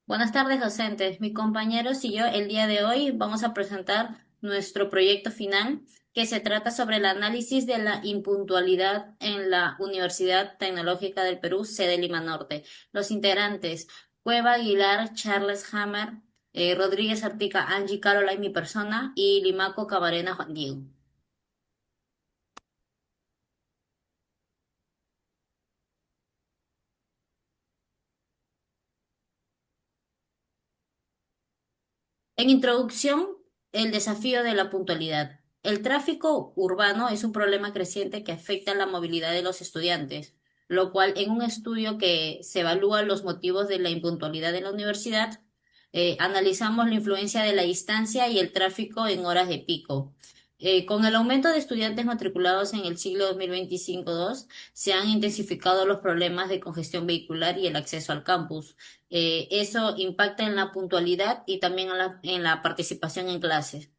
Buenas tardes, docentes. Mis compañeros y yo el día de hoy vamos a presentar nuestro proyecto final, que se trata sobre el análisis de la impuntualidad en la Universidad Tecnológica del Perú, sede Lima Norte. Los integrantes: Cueva Aguilar, Charles Hammer, Rodríguez Artica, Angie Caroline, mi persona, y Limaco Camarena, Juan Diego. En introducción, el desafío de la puntualidad. El tráfico urbano es un problema creciente que afecta la movilidad de los estudiantes, lo cual en un estudio que se evalúa los motivos de la impuntualidad en la universidad, analizamos la influencia de la distancia y el tráfico en horas de pico. Con el aumento de estudiantes matriculados en el siglo 2025-2, se han intensificado los problemas de congestión vehicular y el acceso al campus. Eso impacta en la puntualidad y también en la participación en clases.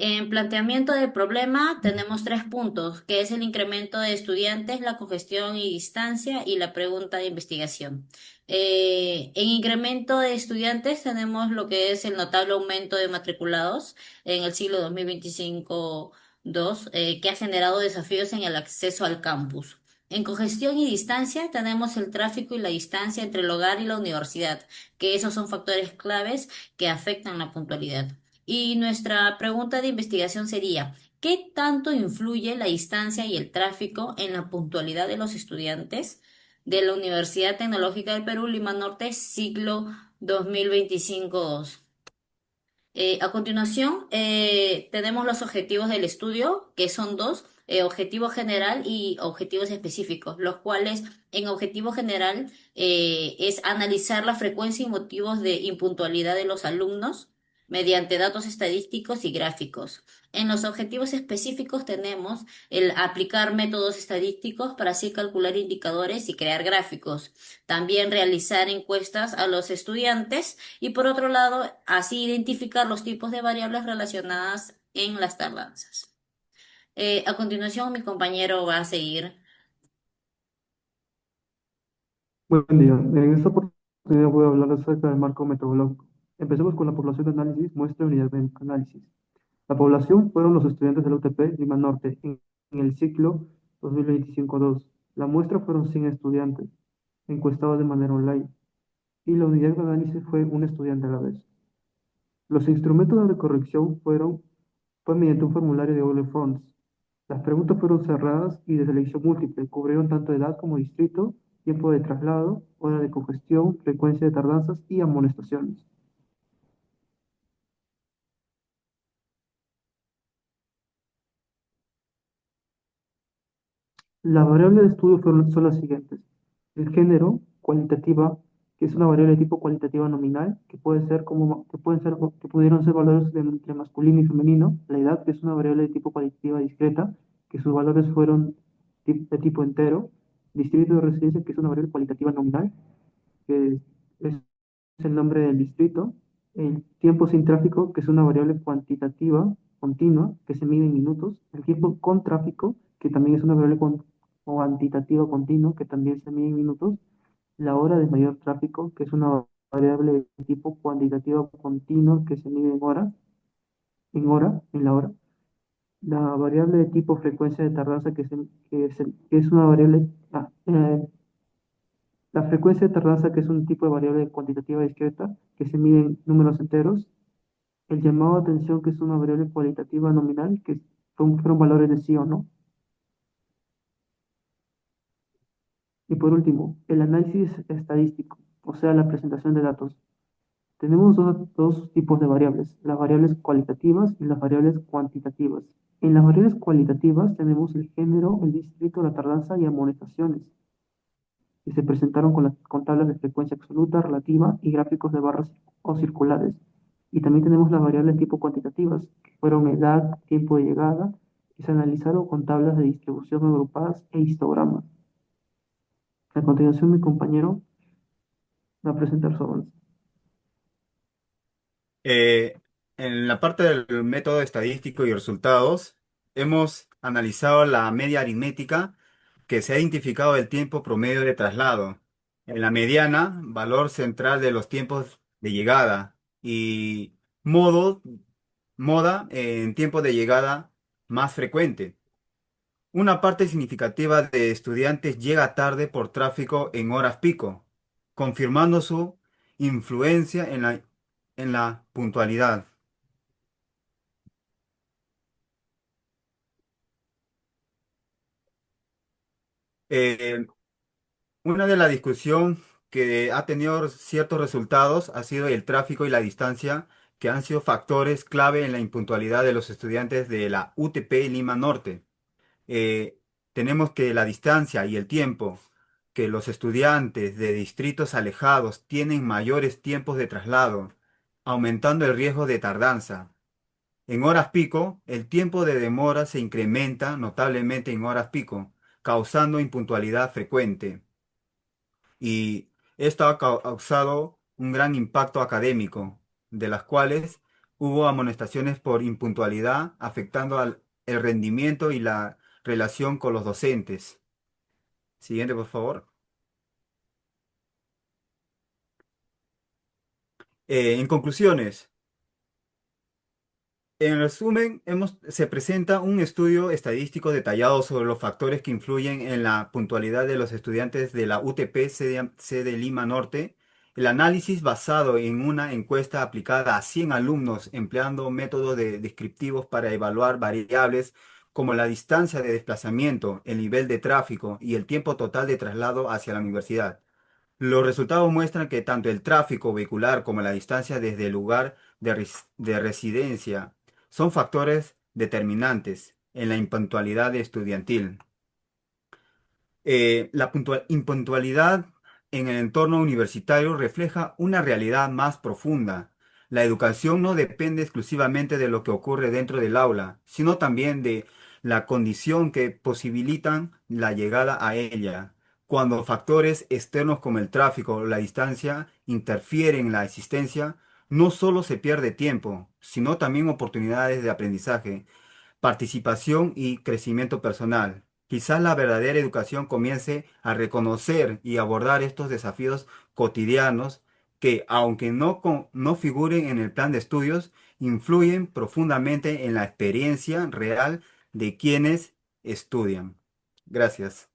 En planteamiento del problema tenemos tres puntos, que es el incremento de estudiantes, la congestión y distancia y la pregunta de investigación. En incremento de estudiantes tenemos lo que es el notable aumento de matriculados en el siglo 2025-2, que ha generado desafíos en el acceso al campus. En congestión y distancia tenemos el tráfico y la distancia entre el hogar y la universidad, que esos son factores claves que afectan la puntualidad. Y nuestra pregunta de investigación sería: ¿qué tanto influye la distancia y el tráfico en la puntualidad de los estudiantes de la Universidad Tecnológica del Perú, Lima Norte, siglo 2025-2? A continuación, tenemos los objetivos del estudio, que son dos: objetivo general y objetivos específicos, los cuales en objetivo general es analizar la frecuencia y motivos de impuntualidad de los alumnos mediante datos estadísticos y gráficos. En los objetivos específicos tenemos el aplicar métodos estadísticos para así calcular indicadores y crear gráficos. También realizar encuestas a los estudiantes y, por otro lado, así identificar los tipos de variables relacionadas en las tardanzas. A continuación, mi compañero va a seguir. Buen día. En esta oportunidad voy a hablar acerca del marco metodológico. Empecemos con la población de análisis, muestra y unidad de análisis. La población fueron los estudiantes de la UTP Lima Norte en el ciclo 2025-2. La muestra fueron 100 estudiantes, encuestados de manera online, y la unidad de análisis fue un estudiante a la vez. Los instrumentos de corrección fue mediante un formulario de Google Forms. Las preguntas fueron cerradas y de selección múltiple, cubrieron tanto edad como distrito, tiempo de traslado, hora de congestión, frecuencia de tardanzas y amonestaciones. Las variables de estudio son las siguientes. El género, cualitativa, que es una variable de tipo cualitativa nominal, que pudieron ser valores entre masculino y femenino. La edad, que es una variable de tipo cualitativa discreta, que sus valores fueron de tipo entero. Distrito de residencia, que es una variable cualitativa nominal, que es el nombre del distrito. El tiempo sin tráfico, que es una variable cuantitativa continua, que se mide en minutos. El tiempo con tráfico, que también es una variable cuantitativa continua, que también se mide en minutos. La hora de mayor tráfico, que es una variable de tipo cuantitativa continua, que se mide en la hora. La variable de tipo frecuencia de tardanza, que es una variable, la frecuencia de tardanza, que es un tipo de variable cuantitativa discreta, que se mide en números enteros. El llamado de atención, que es una variable cualitativa nominal, que fueron valores de sí o no. Y por último, el análisis estadístico, o sea, la presentación de datos. Tenemos dos tipos de variables, las variables cualitativas y las variables cuantitativas. En las variables cualitativas tenemos el género, el distrito, la tardanza y amonestaciones, que se presentaron con tablas de frecuencia absoluta, relativa y gráficos de barras o circulares. Y también tenemos las variables tipo cuantitativas, que fueron edad, tiempo de llegada, y se analizaron con tablas de distribución agrupadas e histogramas. A continuación, mi compañero va a presentar su avance. Eh, en la parte del método estadístico y resultados, hemos analizado la media aritmética que se ha identificado el tiempo promedio de traslado. En la mediana, valor central de los tiempos de llegada y modo, moda en tiempo de llegada más frecuente. Una parte significativa de estudiantes llega tarde por tráfico en horas pico, confirmando su influencia en la puntualidad. Eh, una de la discusión que ha tenido ciertos resultados ha sido el tráfico y la distancia, que han sido factores clave en la impuntualidad de los estudiantes de la UTP Lima Norte. eh, Tenemos que la distancia y el tiempo que los estudiantes de distritos alejados tienen mayores tiempos de traslado, aumentando el riesgo de tardanza. En horas pico, el tiempo de demora se incrementa notablemente en horas pico, causando impuntualidad frecuente. Y esto ha causado un gran impacto académico, de las cuales hubo amonestaciones por impuntualidad, afectando el rendimiento y la relación con los docentes. Siguiente, por favor. En conclusiones, en resumen, se presenta un estudio estadístico detallado sobre los factores que influyen en la puntualidad de los estudiantes de la UTP sede Lima Norte. El análisis basado en una encuesta aplicada a 100 alumnos empleando métodos descriptivos para evaluar variables como la distancia de desplazamiento, el nivel de tráfico y el tiempo total de traslado hacia la universidad. Los resultados muestran que tanto el tráfico vehicular como la distancia desde el lugar de residencia son factores determinantes en la impuntualidad estudiantil. La impuntualidad en el entorno universitario refleja una realidad más profunda. La educación no depende exclusivamente de lo que ocurre dentro del aula, sino también de la condición que posibilitan la llegada a ella. Cuando factores externos como el tráfico o la distancia interfieren en la existencia, no solo se pierde tiempo, sino también oportunidades de aprendizaje, participación y crecimiento personal. Quizás la verdadera educación comience a reconocer y abordar estos desafíos cotidianos que, aunque no figuren en el plan de estudios, influyen profundamente en la experiencia real de quienes estudian. Gracias.